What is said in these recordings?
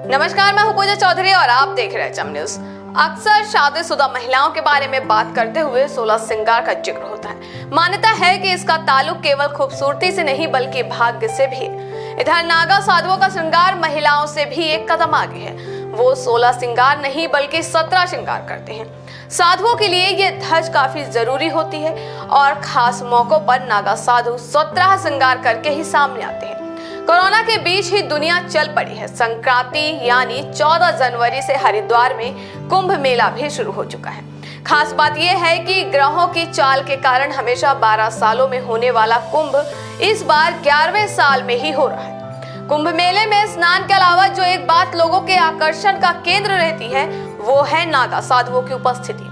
नमस्कार, मैं हूं पूजा चौधरी और आप देख रहे हैं चम न्यूज। अक्सर शादीशुदा महिलाओं के बारे में बात करते हुए 16 श्रृंगार का जिक्र होता है। मान्यता है कि इसका ताल्लुक केवल खूबसूरती से नहीं बल्कि भाग्य से भी है। इधर नागा साधुओं का श्रृंगार महिलाओं से भी एक कदम आगे है। वो 16 श्रृंगार नहीं बल्कि 17 श्रृंगार करते हैं। साधुओं के लिए ये धज काफी जरूरी होती है और खास मौकों पर नागा साधु 17 श्रृंगार करके ही सामने आते हैं। कोरोना के बीच ही दुनिया चल पड़ी है। संक्रांति यानी 14 जनवरी से हरिद्वार में कुंभ मेला भी शुरू हो चुका है। खास बात यह है कि ग्रहों की चाल के कारण हमेशा 12 सालों में होने वाला कुंभ इस बार 11वें साल में ही हो रहा है। कुंभ मेले में स्नान के अलावा जो एक बात लोगों के आकर्षण का केंद्र रहती है वो है नागा साधुओं की उपस्थिति।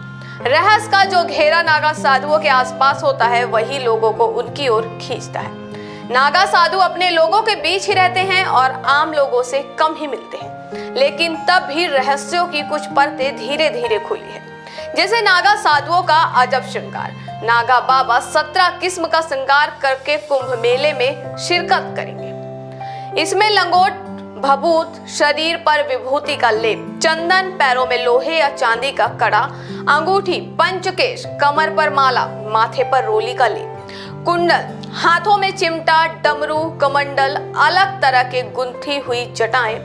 रहस्य का जो घेरा नागा साधुओं के आसपास होता है वही लोगों को उनकी ओर खींचता है। नागा साधु अपने लोगों के बीच ही रहते हैं और आम लोगों से कम ही मिलते हैं, लेकिन तब भी रहस्यों की कुछ परतें धीरे धीरे खुली है। जैसे नागा साधुओं का अजब श्रृंगार। नागा बाबा 17 किस्म का श्रृंगार करके कुंभ मेले में शिरकत करेंगे। इसमें लंगोट, भभूत, शरीर पर विभूति का लेप, चंदन, पैरों में लोहे या चांदी का कड़ा, अंगूठी, पंचकेश, कमर पर माला, माथे पर रोली का लेप, कुंडल, हाथों में चिमटा, डमरू, कमंडल, अलग तरह के गुंथी हुई जटाएं,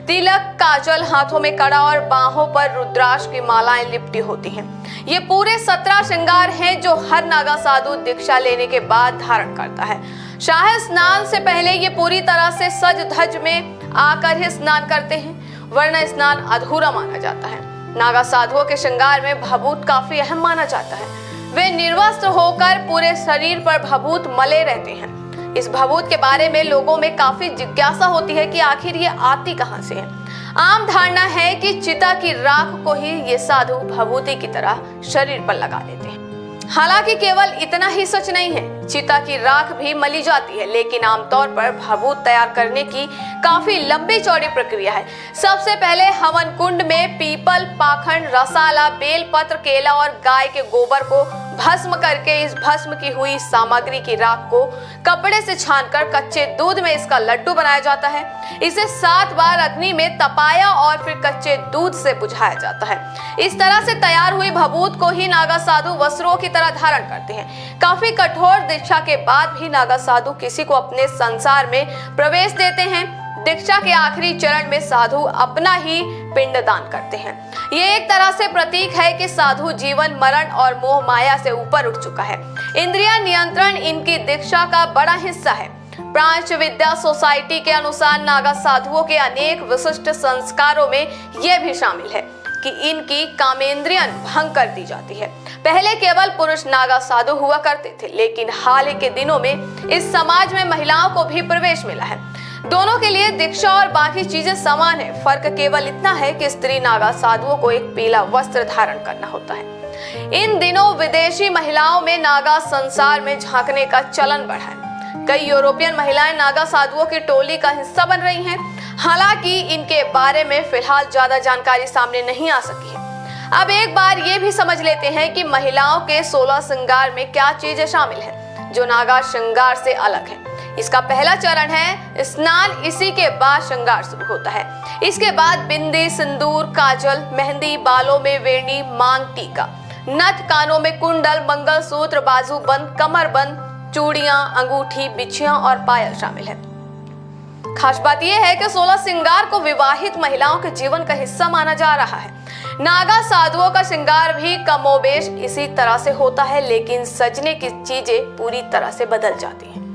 तिलक, काजल, हाथों में कड़ा और बाहों पर रुद्राक्ष की मालाएं लिपटी होती हैं। ये पूरे 17 श्रृंगार हैं जो हर नागा साधु दीक्षा लेने के बाद धारण करता है। शाही स्नान से पहले ये पूरी तरह से सज धज में आकर ही स्नान करते हैं, वरना स्नान अधूरा माना जाता है। नागा साधुओं के श्रृंगार में भभूत काफी अहम माना जाता है। वे निर्वस्त्र होकर पूरे शरीर पर भभूत मले रहते हैं। इस भभूत के बारे में लोगों में काफी जिज्ञासा होती है कि आखिर ये आती कहां से है। आम धारणा है कि चिता की राख को ही ये साधु भभूति की तरह शरीर पर लगा लेते हैं। हालांकि केवल इतना ही सच नहीं है, चिता की राख भी मली जाती है, लेकिन आमतौर पर भभूत तैयार करने की काफी लंबी चौड़ी प्रक्रिया है। सबसे पहले हवन कुंड में पीपल, पाखंड, रसाला, बेलपत्र, केला और गाय के गोबर को भस्म करके इस भस्म की हुई सामग्री की राख को कपड़े से छानकर कच्चे दूध में इसका लड्डू बनाया जाता है। इसे 7 बार अग्नि में तपाया और फिर कच्चे दूध से बुझाया जाता है। इस तरह से तैयार हुई भभूत को ही नागा साधु वस्त्रों की तरह धारण करते हैं। काफी कठोर दीक्षा के बाद भी नागा साधु किसी को अपने संसार में प्रवेश देते हैं। दीक्षा के आखिरी चरण में साधु अपना ही पिंडदान करते हैं। ये एक तरह से प्रतीक है कि साधु जीवन, मरण और मोह माया से ऊपर उठ चुका है। इंद्रिय नियंत्रण इनकी दीक्षा का बड़ा हिस्सा है। प्राच्य विद्या सोसाइटी के अनुसार नागा साधुओं के अनेक विशिष्ट संस्कारों में यह भी शामिल है कि इनकी कामेंद्रियन भंग कर दी जाती है। पहले केवल पुरुष नागा साधु हुआ करते थे, लेकिन हाल ही के दिनों में इस समाज में महिलाओं को भी प्रवेश मिला है। दोनों के लिए दीक्षा और बाकी चीजें समान है। फर्क केवल इतना है कि स्त्री नागा साधुओं को एक पीला वस्त्र धारण करना होता है। इन दिनों विदेशी महिलाओं में नागा संसार में झांकने का चलन बढ़ा है। कई यूरोपियन महिलाएं नागा साधुओं की टोली का हिस्सा बन रही हैं। हालांकि इनके बारे में फिलहाल ज्यादा जानकारी सामने नहीं आ सकी है। अब एक बार ये भी समझ लेते हैं कि महिलाओं के 16 श्रृंगार में क्या चीजें शामिल हैं जो नागा श्रृंगार से अलग है। इसका पहला चरण है स्नान। इसी के बाद श्रृंगार शुरू होता है। इसके बाद बिंदी, सिंदूर, काजल, मेहंदी, बालों में वेणी, मांग टीका, नथ, कानों में कुंडल, मंगलसूत्र, बाजूबंद, कमरबंद, चूड़ियां, अंगूठी, बिछियां और पायल शामिल है। खास बात यह है कि 16 श्रृंगार को विवाहित महिलाओं के जीवन का हिस्सा माना जा रहा है। नागा साधुओं का श्रृंगार भी कमोबेश इसी तरह से होता है, लेकिन सजने की चीजें पूरी तरह से बदल जाती हैं।